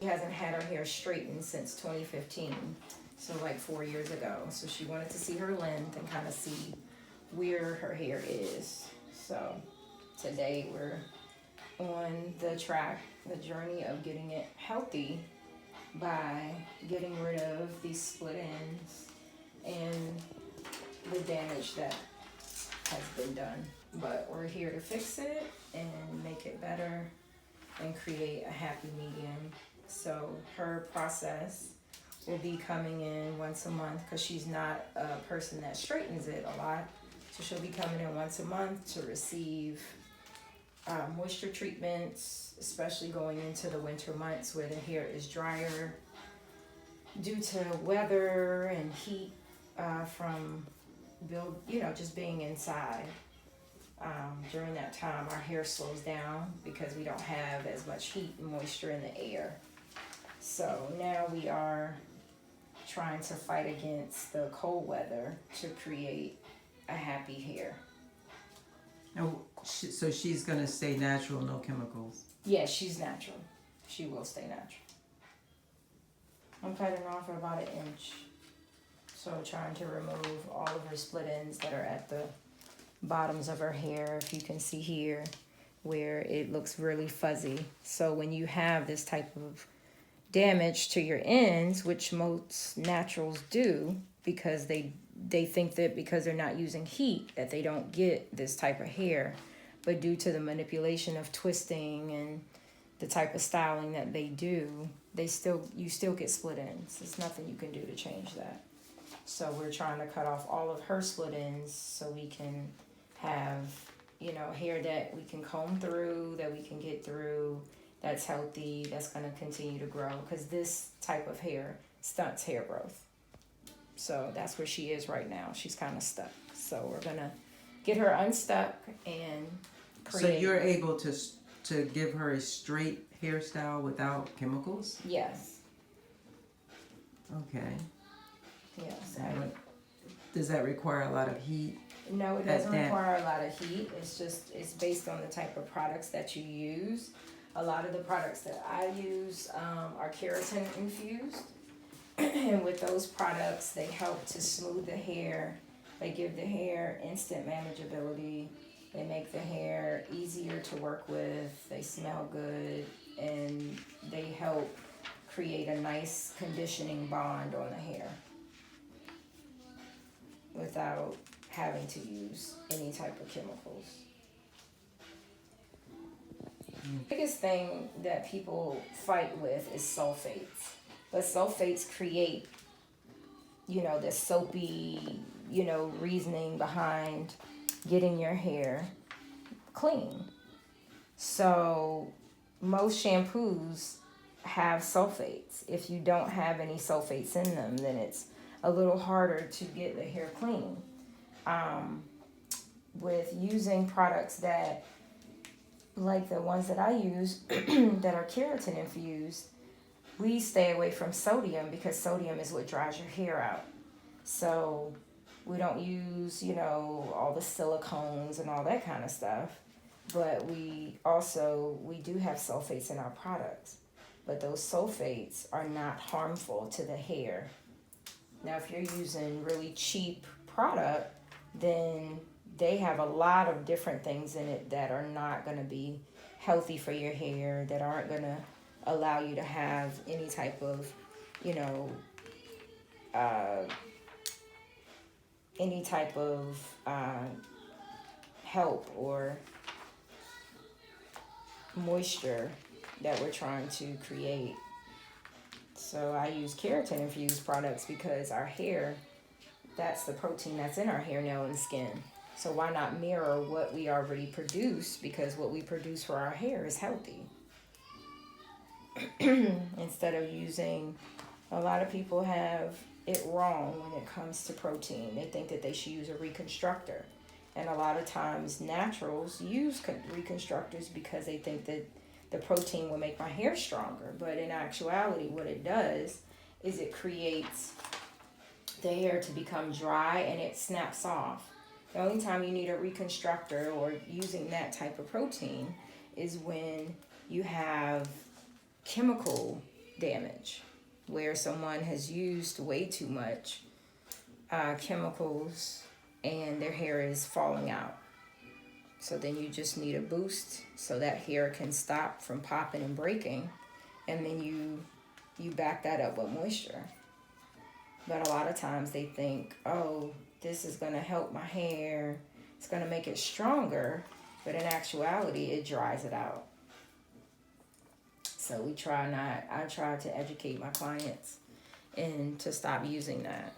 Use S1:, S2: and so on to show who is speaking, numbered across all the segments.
S1: hasn't had her hair straightened since 2015, so like 4 years ago. So she wanted to see her length and kind of see where her hair is. So today we're on the journey of getting it healthy by getting rid of these split ends and the damage that has been done. But we're here to fix it and make it better and create a happy medium. So her process will be coming in once a month because she's not a person that straightens it a lot. So she'll be coming in once a month to receive moisture treatments, especially going into the winter months where the hair is drier due to weather and heat from just being inside. During that time, our hair slows down because we don't have as much heat and moisture in the air. So now we are trying to fight against the cold weather to create a happy hair.
S2: Oh, so she's going to stay natural, no chemicals?
S1: Yeah, she's natural. She will stay natural. I'm cutting off about 1 inch. So trying to remove all of her split ends that are at the bottoms of her hair. If you can see here where it looks really fuzzy. So when you have this type of damage to your ends, which most naturals do, because they think that because they're not using heat that they don't get this type of hair, but due to the manipulation of twisting and the type of styling that they do, you still get split ends. There's nothing you can do to change that. So we're trying to cut off all of her split ends so we can have hair that we can comb through, that we can get through, that's healthy, that's going to continue to grow, because this type of hair stunts hair growth. So that's where she is right now. She's kind of stuck. So we're going to get her unstuck and create.
S2: So you're able to give her a straight hairstyle without chemicals?
S1: Yes.
S2: Okay.
S1: Yes.
S2: Does that require a lot of heat?
S1: No, it doesn't require a lot of heat. It's based on the type of products that you use. A lot of the products that I use are keratin infused. And with those products, they help to smooth the hair. They give the hair instant manageability. They make the hair easier to work with. They smell good. And they help create a nice conditioning bond on the hair without having to use any type of chemicals. The biggest thing that people fight with is sulfates. But sulfates create, this soapy, reasoning behind getting your hair clean. So most shampoos have sulfates. If you don't have any sulfates in them, then it's a little harder to get the hair clean. With using products that, like the ones that I use that are keratin infused, we stay away from sodium because sodium is what dries your hair out. So we don't use, all the silicones and all that kind of stuff. But we do have sulfates in our products. But those sulfates are not harmful to the hair. Now, if you're using really cheap product, then they have a lot of different things in it that are not going to be healthy for your hair, that aren't going to allow you to have any type of, help or moisture that we're trying to create. So I use keratin infused products because our hair, that's the protein that's in our hair, nail, and skin. So why not mirror what we already produce, because what we produce for our hair is healthy. Instead of using, a lot of people have it wrong when it comes to protein. They think that they should use a reconstructor. And a lot of times naturals use reconstructors because they think that the protein will make my hair stronger. But in actuality, what it does is it creates the hair to become dry and it snaps off. The only time you need a reconstructor or using that type of protein is when you have chemical damage, where someone has used way too much chemicals and their hair is falling out. So then you just need a boost so that hair can stop from popping and breaking, and then you back that up with moisture. But a lot of times they think, oh, this is going to help my hair, it's going to make it stronger, but in actuality it dries it out. So I try to educate my clients and to stop using that,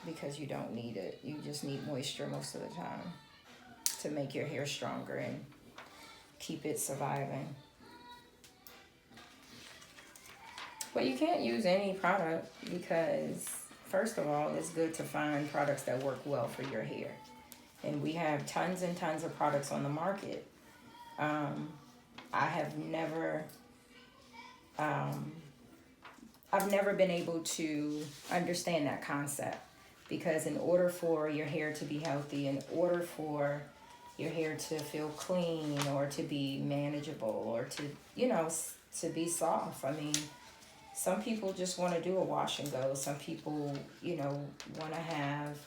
S1: because you don't need it. You just need moisture most of the time to make your hair stronger and keep it surviving. But you can't use any product, because first of all, it's good to find products that work well for your hair. And we have tons and tons of products on the market. I've never been able to understand that concept, because in order for your hair to be healthy, in order for your hair to feel clean or to be manageable or to, to be soft, I mean, some people just want to do a wash and go. Some people, want to have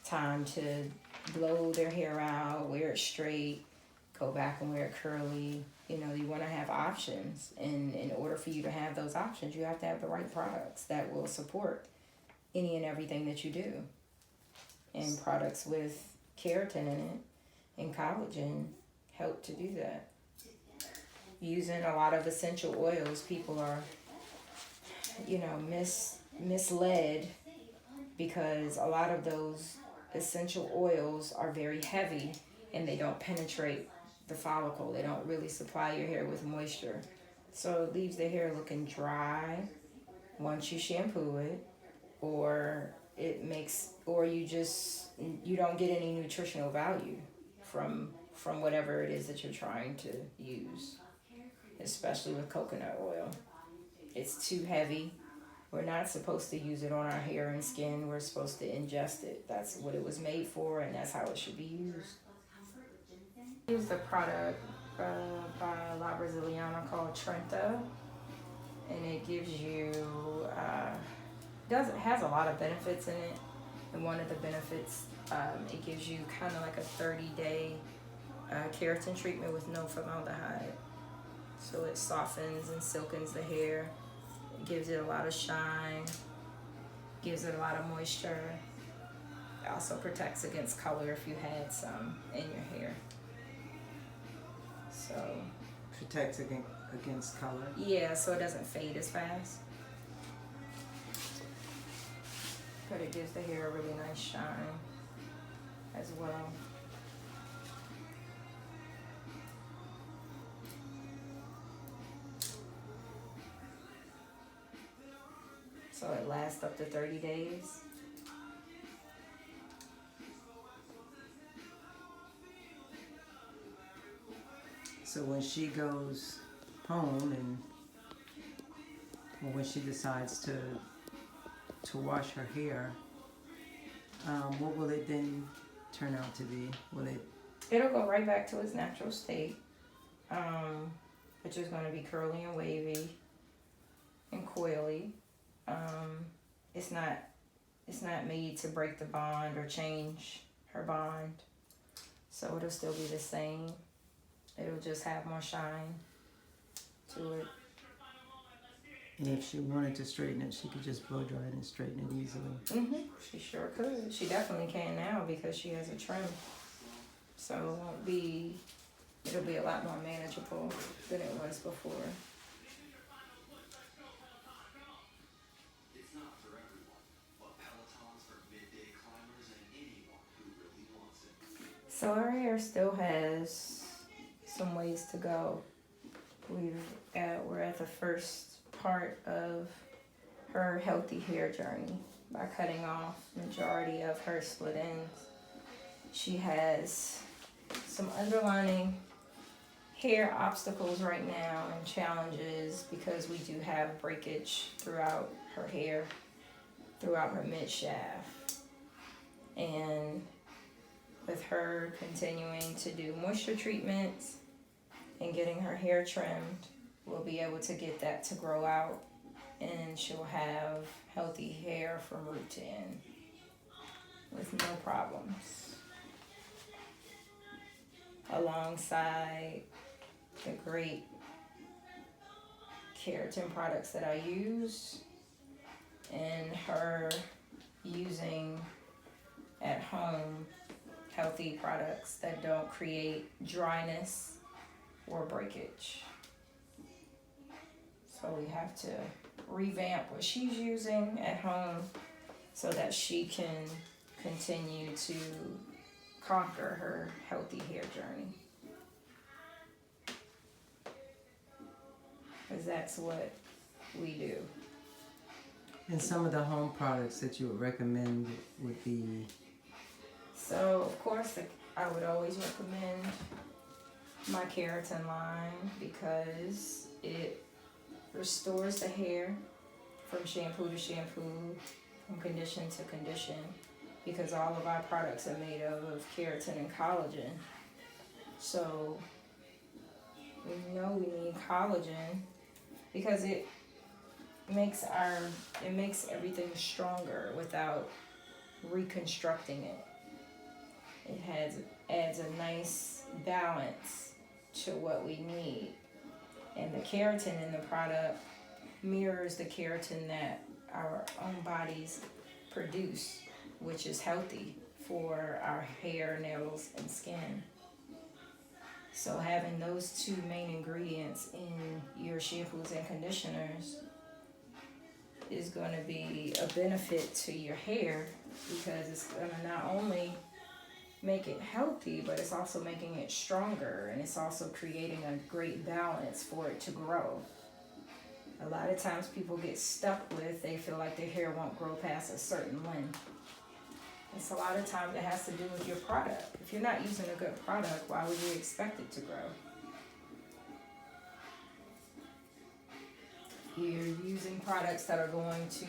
S1: time to blow their hair out, wear it straight, go back and wear it curly. You want to have options. And in order for you to have those options, you have to have the right products that will support any and everything that you do. And products with keratin in it and collagen help to do that. Using a lot of essential oils, people are, misled, because a lot of those essential oils are very heavy and they don't penetrate the follicle. They don't really supply your hair with moisture. So it leaves the hair looking dry once you shampoo it, or you don't get any nutritional value from whatever it is that you're trying to use, especially with coconut oil. It's too heavy. We're not supposed to use it on our hair and skin. We're supposed to ingest it. That's what it was made for, and that's how it should be used. I use the product by La Braziliana called Trenta, and it gives you, it has a lot of benefits in it. And one of the benefits, it gives you kind of like a 30-day keratin treatment with no formaldehyde. So it softens and silkens the hair. It gives it a lot of shine, gives it a lot of moisture. It also protects against color if you had some in your hair. So
S2: Protects against color.
S1: yeah, so it doesn't fade as fast. But it gives the hair a really nice shine as well. So it lasts up to 30 days.
S2: So when she goes home or when she decides to wash her hair, what will it then turn out to be?
S1: It'll go right back to its natural state, which is going to be curly and wavy and coily. It's not made to break the bond or change her bond, so it'll still be the same. It'll just have more shine to it.
S2: And if she wanted to straighten it, she could just blow dry it and straighten it easily.
S1: She sure could. She definitely can now because she has a trim. So it'll be a lot more manageable than it was before. So her hair still has some ways to go. We're at the first part of her healthy hair journey by cutting off majority of her split ends. She has some underlying hair obstacles right now and challenges because we do have breakage throughout her hair, throughout her mid shaft. And with her continuing to do moisture treatments and getting her hair trimmed, we'll be able to get that to grow out, and she'll have healthy hair from root to end with no problems. Alongside the great keratin products that I use, and her using at home healthy products that don't create dryness or breakage. So we have to revamp what she's using at home so that she can continue to conquer her healthy hair journey. Because that's what we do.
S2: And some of the home products that you would recommend would be?
S1: So, of course, I would always recommend my keratin line because it restores the hair from shampoo to shampoo, from condition to condition, because all of our products are made of keratin and collagen. So we know we need collagen because it makes everything stronger without reconstructing it. It adds a nice balance to what we need. And the keratin in the product mirrors the keratin that our own bodies produce, which is healthy for our hair, nails, and skin. So having those two main ingredients in your shampoos and conditioners is going to be a benefit to your hair, because it's going to not only make it healthy, but it's also making it stronger, and it's also creating a great balance for it to grow. A lot of times people get stuck with, they feel like their hair won't grow past a certain length. It's a lot of times it has to do with your product. If you're not using a good product, why would you expect it to grow? You're using products that are going to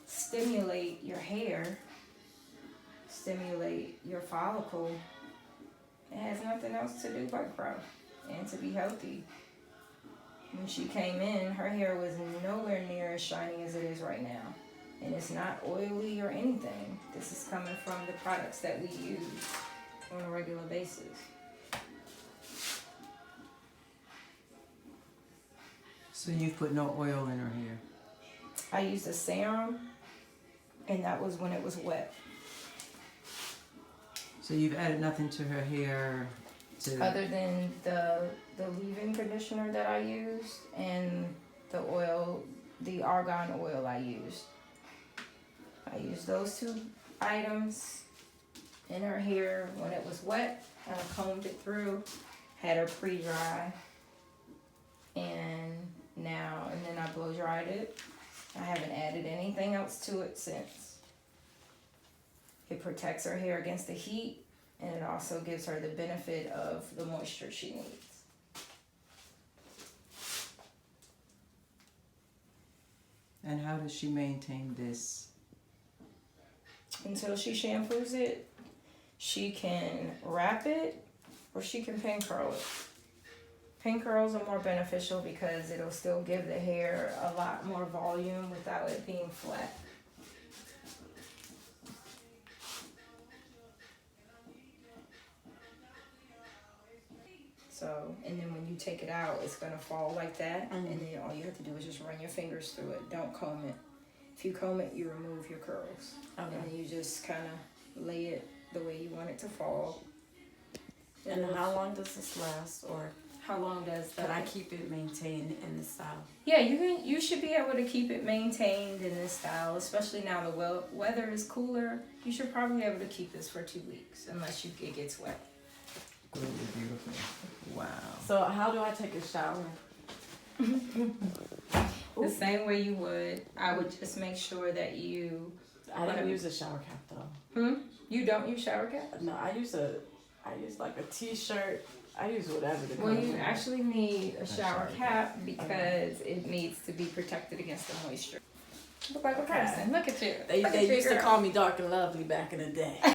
S1: stimulate your hair, stimulate your follicle. It has nothing else to do but grow and to be healthy. When she came in, her hair was nowhere near as shiny as it is right now. And it's not oily or anything. This is coming from the products that we use on a regular basis.
S2: So you put no oil in her hair?
S1: I used a serum, and that was when it was wet.
S2: So you've added nothing to her hair
S1: other than the leave-in conditioner that I used and the oil, the argan oil I used. I used those two items in her hair when it was wet. I combed it through, had her pre-dry, and then I blow dried it. I haven't added anything else to it since. It protects her hair against the heat, and it also gives her the benefit of the moisture she needs.
S2: And how does she maintain this?
S1: Until she shampoos it, she can wrap it or she can pin curl it. Pin curls are more beneficial because it'll still give the hair a lot more volume without it being flat. So, and then when you take it out, it's gonna fall like that, and then all you have to do is just run your fingers through it. Don't comb it. If you comb it, you remove your curls.
S3: Okay.
S1: And then you just kind of lay it the way you want it to fall.
S3: And how long does this last, or
S1: how long does that?
S3: can I keep it maintained in this style?
S1: Yeah, you should be able to keep it maintained in this style, especially now the weather is cooler. You should probably be able to keep this for 2 weeks unless it gets wet.
S2: Really beautiful. Wow.
S3: So how do I take a shower?
S1: The same way you would. I would just make sure that you.
S3: I didn't use a shower cap though.
S1: You don't use shower cap?
S3: No, I use like a t-shirt. I use whatever to
S1: Well,
S3: cover
S1: you
S3: it.
S1: actually need a shower cap because it needs to be protected against the moisture. Look like a person. Look at you.
S3: They
S1: Look at you,
S3: used to
S1: girl.
S3: call me dark and lovely back in the day.